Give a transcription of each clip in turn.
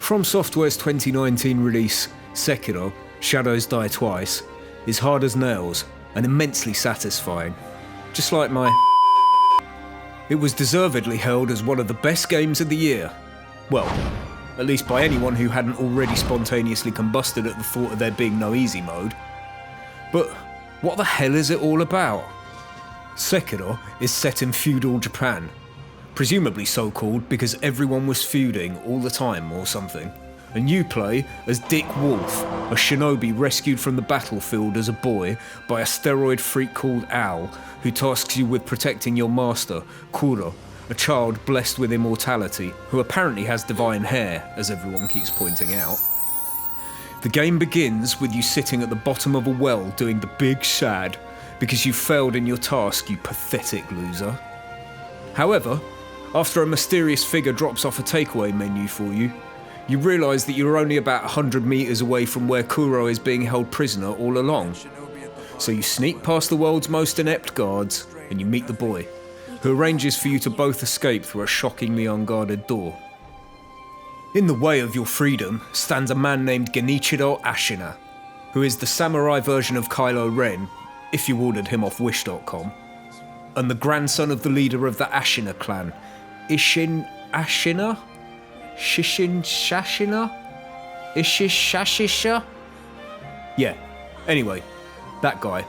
From Software's 2019 release, Sekiro, Shadows Die Twice, is hard as nails and immensely satisfying. Just like my It was deservedly held as one of the best games of the year. Well, at least by anyone who hadn't already spontaneously combusted at the thought of there being no easy mode. But what the hell is it all about? Sekiro is set in feudal Japan, presumably so called because everyone was feuding all the time or something. And you play as Dick Wolf, a shinobi rescued from the battlefield as a boy by a steroid freak called Al, who tasks you with protecting your master, Kuro, a child blessed with immortality, who apparently has divine hair, as everyone keeps pointing out. The game begins with you sitting at the bottom of a well doing the big sad, because you failed in your task, you pathetic loser. However, after a mysterious figure drops off a takeaway menu for you, you realise that you're only about 100 metres away from where Kuro is being held prisoner all along. So you sneak past the world's most inept guards, and you meet the boy, who arranges for you to both escape through a shockingly unguarded door. In the way of your freedom stands a man named Genichiro Ashina, who is the samurai version of Kylo Ren, if you ordered him off Wish.com, and the grandson of the leader of the Ashina clan, Ishin Ashina? Shishin Shashina? Ishish Shashisha? Yeah, anyway, that guy.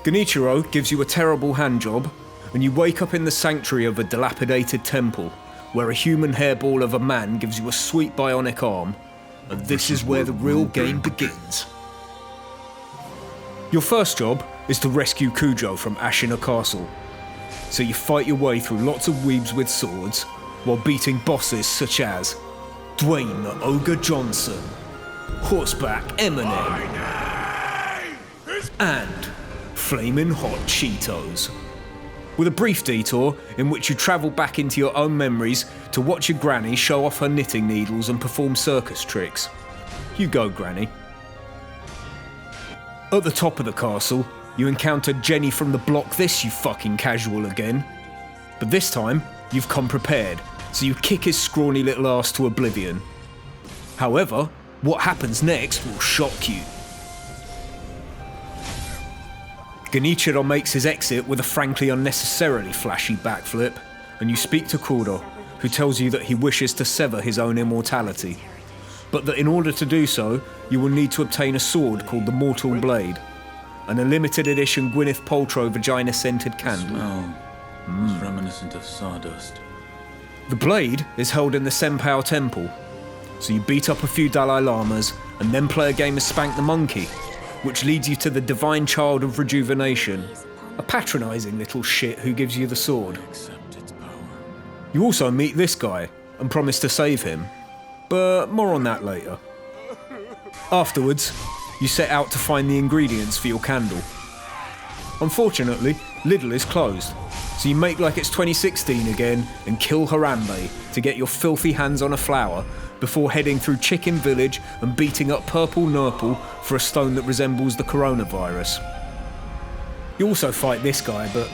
Genichiro gives you a terrible handjob, and you wake up in the sanctuary of a dilapidated temple, where a human hairball of a man gives you a sweet bionic arm, and this is where the real game begins. Your first job is to rescue Kujo from Ashina Castle, so you fight your way through lots of weebs with swords, while beating bosses such as Dwayne the Ogre Johnson, Horseback Eminem, and Flamin' Hot Cheetos. With a brief detour in which you travel back into your own memories to watch your granny show off her knitting needles and perform circus tricks. You go, Granny. At the top of the castle, you encounter Jenny from the block this, you fucking casual again. But this time, you've come prepared, so you kick his scrawny little ass to oblivion. However, what happens next will shock you. Genichiro makes his exit with a frankly unnecessarily flashy backflip, and you speak to Kuro, who tells you that he wishes to sever his own immortality, but that in order to do so, you will need to obtain a sword called the Mortal Blade, and a limited edition Gwyneth Paltrow vagina-scented candle. It's reminiscent of sawdust. The blade is held in the Senpou Temple, so you beat up a few Dalai Lamas and then play a game of Spank the Monkey, which leads you to the Divine Child of Rejuvenation, a patronising little shit who gives you the sword. You also meet this guy and promise to save him, but more on that later. Afterwards, you set out to find the ingredients for your candle. Unfortunately, Lidl is closed, so you make like it's 2016 again and kill Harambe to get your filthy hands on a flower before heading through Chicken Village and beating up Purple Nurple for a stone that resembles the coronavirus. You also fight this guy, but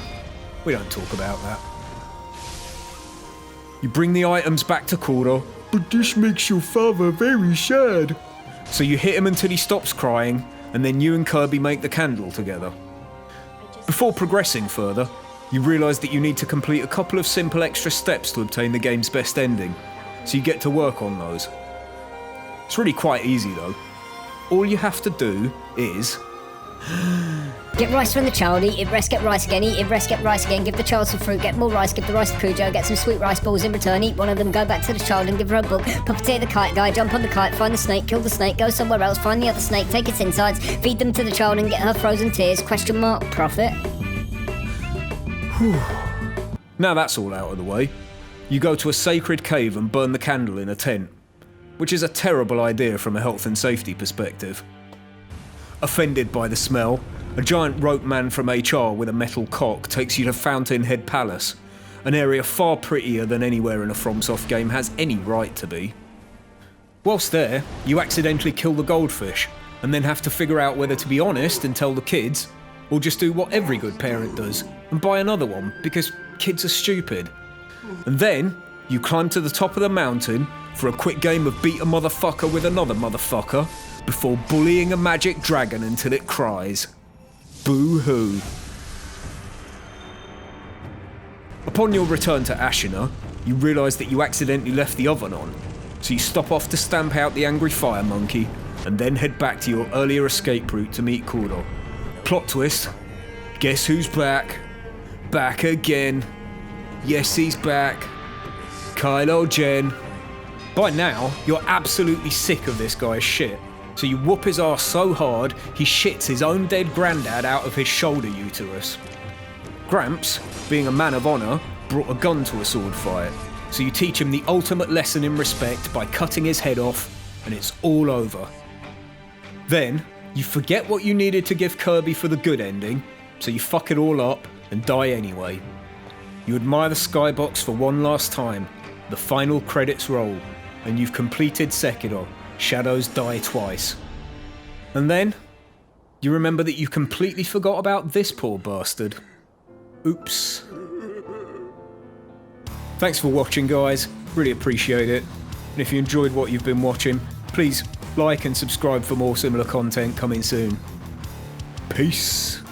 we don't talk about that. You bring the items back to Kuro, but this makes your father very sad. So you hit him until he stops crying, and then you and Kirby make the candle together. Before progressing further, you realise that you need to complete a couple of simple extra steps to obtain the game's best ending, so you get to work on those. It's really quite easy though. All you have to do is get rice from the child, eat it, rest, get rice again, eat it, rest, get rice again, give the child some fruit, get more rice, give the rice to Cujo, get some sweet rice balls in return, eat one of them, go back to the child and give her a book, puppeteer the kite guy, jump on the kite, find the snake, kill the snake, go somewhere else, find the other snake, take its insides, feed them to the child and get her frozen tears, ? Profit. Now that's all out of the way, you go to a sacred cave and burn the candle in a tent, which is a terrible idea from a health and safety perspective. Offended by the smell, a giant rope man from HR with a metal cock takes you to Fountainhead Palace, an area far prettier than anywhere in a FromSoft game has any right to be. Whilst there, you accidentally kill the goldfish, and then have to figure out whether to be honest and tell the kids, or just do what every good parent does, and buy another one, because kids are stupid. And then, you climb to the top of the mountain, for a quick game of beat a motherfucker with another motherfucker before bullying a magic dragon until it cries. Boo-hoo. Upon your return to Ashina, you realise that you accidentally left the oven on, so you stop off to stamp out the angry fire monkey and then head back to your earlier escape route to meet Kuro. Plot twist, guess who's back? Back again. Yes, he's back. Kylo Jen. By now, you're absolutely sick of this guy's shit, so you whoop his ass so hard he shits his own dead granddad out of his shoulder uterus. Gramps, being a man of honour, brought a gun to a sword fight, so you teach him the ultimate lesson in respect by cutting his head off, and it's all over. Then, you forget what you needed to give Kirby for the good ending, so you fuck it all up and die anyway. You admire the skybox for one last time, the final credits roll, and you've completed Sekiro, Shadows Die Twice. And then, you remember that you completely forgot about this poor bastard. Oops. Thanks for watching, guys. Really appreciate it. And if you enjoyed what you've been watching, please like and subscribe for more similar content coming soon. Peace.